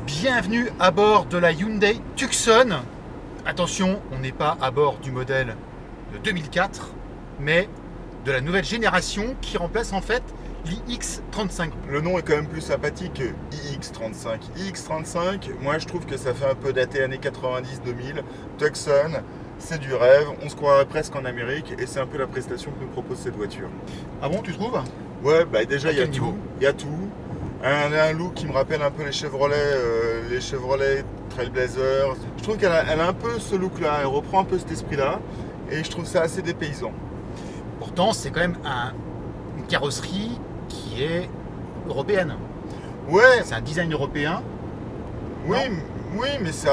Bienvenue à bord de la Hyundai Tucson. Attention, on n'est pas à bord du modèle de 2004, mais de la nouvelle génération qui remplace en fait l'iX35. Le nom est quand même plus sympathique que iX35. iX35, moi je trouve que ça fait un peu daté années 90-2000. Tucson, c'est du rêve, on se croirait presque en Amérique et c'est un peu la prestation que nous propose cette voiture. Ah bon, tu trouves? Ouais, bah déjà À il y a quel niveau? tout, il y a tout. Un look qui me rappelle un peu les Chevrolet Trailblazer. Je trouve qu'elle a un peu ce look-là, elle reprend un peu cet esprit-là et je trouve ça assez dépaysant. Pourtant, c'est quand même une carrosserie qui est européenne. Ouais, C'est un design européen. oui, Non. oui, mais ça,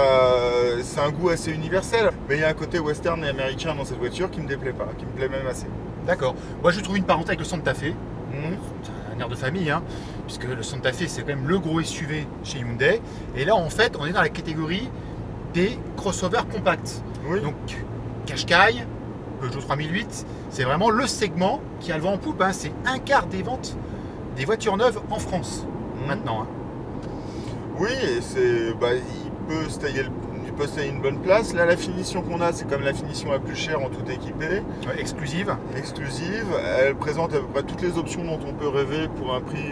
c'est un goût assez universel. Mais il y a un côté western et américain dans cette voiture qui me déplaît pas, qui me plaît même assez. D'accord. Moi, je trouve une parenté avec le Santa Fe. Mhm. C'est un air de famille, hein, puisque le Santa Fe, c'est quand même le gros SUV chez Hyundai. Et là, en fait, on est dans la catégorie des crossovers compacts. Oui, Donc, Qashqai, Peugeot 3008, c'est vraiment le segment qui a le vent en poupe, hein. C'est un quart des ventes des voitures neuves en France, Mhm. maintenant, hein. oui, et c'est, bah, il peut se tailler une bonne place. Là, la finition qu'on a, c'est comme la finition la plus chère en tout équipé, Ouais, exclusive. exclusive. Elle présente à peu près toutes les options dont on peut rêver pour un prix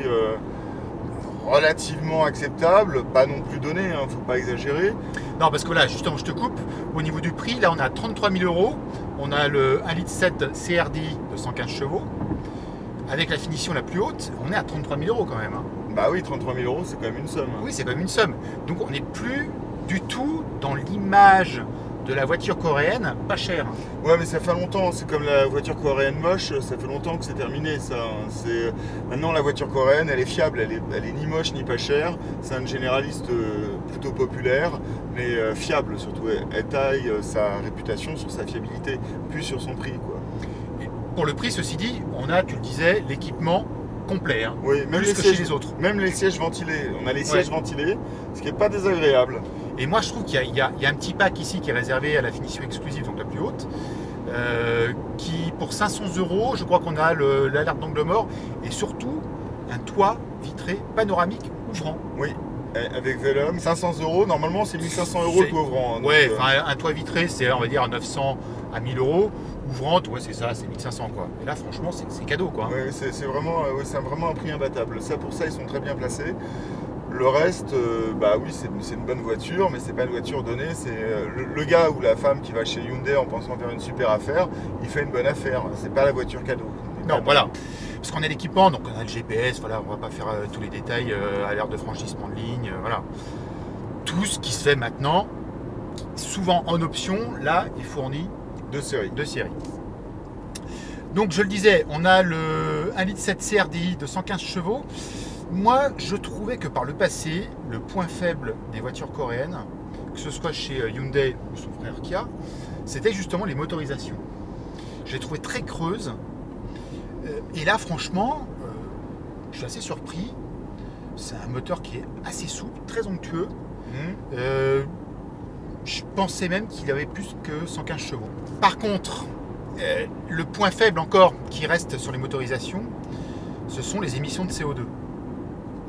relativement acceptable, pas non plus donné, hein, faut pas exagérer. Non, parce que là, justement, je te coupe. Au niveau du prix, là, on a 33 000 euros. On a le 1,7 litre CRDI de 115 chevaux. Avec la finition la plus haute, on est à 33 000 euros quand même, hein. Bah oui, 33 000 euros, c'est quand même une somme. Oui, c'est quand même une somme. Donc, on n'est plus du tout dans l'image de la voiture coréenne, pas chère. Ouais, mais ça fait longtemps, c'est comme la voiture coréenne moche, ça fait longtemps que c'est terminé ça, hein. Maintenant la voiture coréenne, elle est fiable, elle est ni moche ni pas chère, c'est un généraliste plutôt populaire, mais fiable surtout. Elle taille sa réputation sur sa fiabilité, plus sur son prix, quoi. Et pour le prix, ceci dit, on a, tu le disais, l'équipement complet, hein, Oui, même plus les que sièges, chez les autres. même les sièges ventilés, on a les sièges Ouais. ventilés, ce qui n'est pas désagréable. Et moi, je trouve qu'il y a un petit pack ici qui est réservé à la finition exclusive, donc la plus haute, qui, pour 500 euros, je crois qu'on a l'alerte d'angle mort et surtout un toit vitré panoramique ouvrant. Oui, avec Velum, 500 euros, normalement c'est 1500 euros le C'est- toit ouvrant, hein, donc, Ouais, enfin, un toit vitré, c'est, on va dire, 900 à 1000 euros. Ouvrante, ouais, c'est ça, c'est 1500, quoi. Et là, franchement, c'est cadeau, quoi. ouais, c'est vraiment, ouais, c'est vraiment un prix imbattable. Ça, pour ça, ils sont très bien placés. Le reste, bah oui, c'est une bonne voiture, mais c'est pas une voiture donnée. C'est le gars ou la femme qui va chez Hyundai en pensant faire une super affaire, il fait une bonne affaire. C'est pas la voiture cadeau. Non, voilà. Parce qu'on a l'équipement, donc on a le GPS, voilà, on va pas faire tous les détails à l'heure de franchissement de ligne, voilà. Tout ce qui se fait maintenant, souvent en option, là, est fourni De série. de série. Donc je le disais, on a le 1,7 litre CRDI de 115 chevaux. Moi, je trouvais que par le passé, le point faible des voitures coréennes, que ce soit chez Hyundai ou son frère Kia, c'était justement les motorisations. Je les trouvais très creuses. Et là, franchement, je suis assez surpris. C'est un moteur qui est assez souple, très onctueux. Euh, je pensais même qu'il avait plus que 115 chevaux. Par contre, le point faible encore qui reste sur les motorisations, ce sont les émissions de CO2.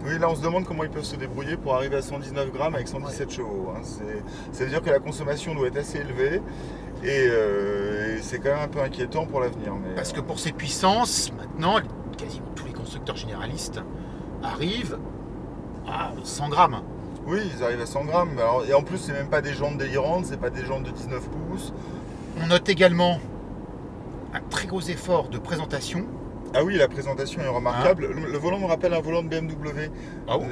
Oui, là, on se demande comment ils peuvent se débrouiller pour arriver à 119 grammes avec 117 chevaux, hein. Ça veut dire que la consommation doit être assez élevée et c'est quand même un peu inquiétant pour l'avenir. Parce que pour ces puissances, maintenant, quasiment tous les constructeurs généralistes arrivent à 100 grammes. Oui, ils arrivent à 100 grammes. Alors, et en plus, c'est même pas des jantes délirantes, c'est pas des jantes de 19 pouces. On note également un très gros effort de présentation. Ah oui, la présentation est remarquable. Le volant me rappelle un volant de BMW. Ah bon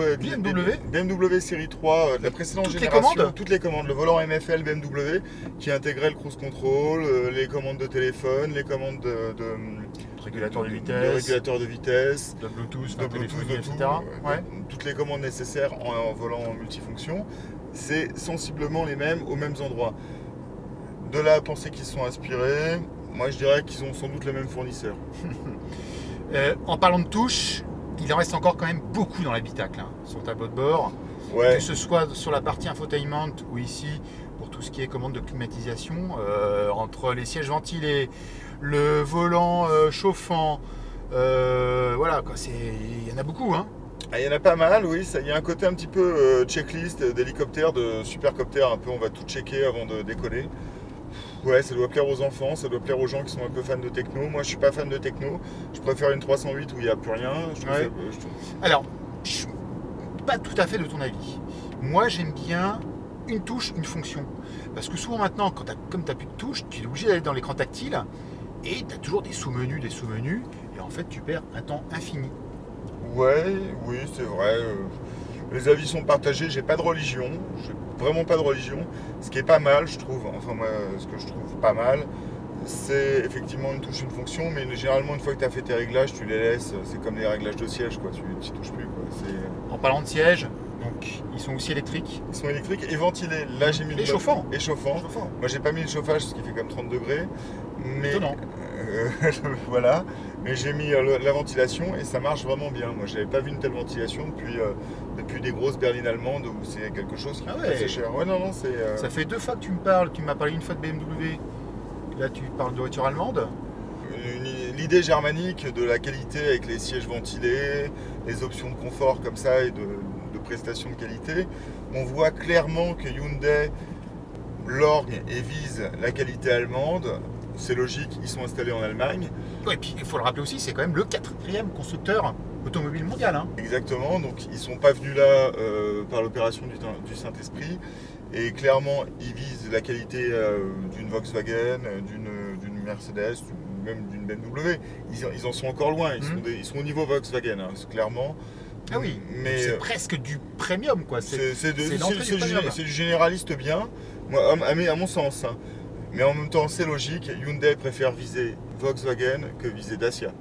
BMW BMW série 3 de la précédente Toutes les génération. commandes Toutes les commandes. Le volant MFL BMW qui intégrait le cruise control, les commandes de téléphone, les commandes Régulateur de de vitesse, régulateur de vitesse, de Bluetooth, de de Bluetooth, téléphonie, de etc. tout. Ouais. Toutes les commandes nécessaires en volant multifonction. C'est sensiblement les mêmes aux mêmes endroits. De là à penser qu'ils sont inspirés, moi je dirais qu'ils ont sans doute les mêmes fournisseurs. En parlant de touches, il en reste encore quand même beaucoup dans l'habitacle, hein, sur le tableau de bord. Ouais. Que ce soit sur la partie infotainment ou ici pour tout ce qui est commande de climatisation, entre les sièges ventilés, le volant chauffant, voilà, quoi, il y en a beaucoup, hein. Ah, il y en a pas mal, oui. Il y a un côté un petit peu checklist d'hélicoptère, de supercoptère, un peu. On va tout checker avant de décoller. Ouais, ça doit plaire aux enfants, ça doit plaire aux gens qui sont un peu fans de techno. Moi, je suis pas fan de techno. Je préfère une 308 où il n'y a plus rien. Ouais. Alors, je suis pas tout à fait de ton avis. Moi, j'aime bien une touche, une fonction. Parce que souvent maintenant, comme tu n'as plus de touche, tu es obligé d'aller dans l'écran tactile et tu as toujours des sous-menus, et en fait, tu perds un temps infini. Ouais, oui, c'est vrai. Les avis sont partagés. J'ai pas de religion. J'ai vraiment pas de religion. Ce qui est pas mal, je trouve. Enfin, moi, ce que je trouve pas mal, c'est effectivement une touche, une fonction. Mais généralement, une fois que tu as fait tes réglages, tu les laisses. C'est comme les réglages de siège, quoi. Tu n'y touches plus, quoi. En parlant de siège, donc ils sont aussi électriques. Ils sont électriques et ventilés. Là, j'ai mis Et chauffants. Et chauffants. Moi, j'ai pas mis le chauffage, ce qui fait comme 30 degrés. Mais Étonnant. voilà. Mais j'ai mis la ventilation et ça marche vraiment bien. Moi, j'avais pas vu une telle ventilation depuis des grosses berlines allemandes où c'est quelque chose qui coûte assez cher. Ouais, non, c'est. Ça fait 2 fois que tu me parles. Tu m'as parlé une fois de BMW. Là, tu parles de voiture allemande. L'idée germanique de la qualité avec les sièges ventilés, les options de confort comme ça et de prestations de qualité, on voit clairement que Hyundai lorgne et vise la qualité allemande. C'est logique, ils sont installés en Allemagne. Ouais, et puis il faut le rappeler aussi, c'est quand même le 4e constructeur automobile mondial. Hein. Exactement, donc ils ne sont pas venus là par l'opération du Saint-Esprit. Et clairement, ils visent la qualité d'une Volkswagen, d'une Mercedes, même d'une BMW. Ils en sont encore loin, ils sont au niveau Volkswagen, hein, clairement. Ah oui, mais c'est presque du premium, quoi. C'est du généraliste bien, moi, à mon sens. Hein. Mais en même temps, c'est logique, Hyundai préfère viser Volkswagen que viser Dacia.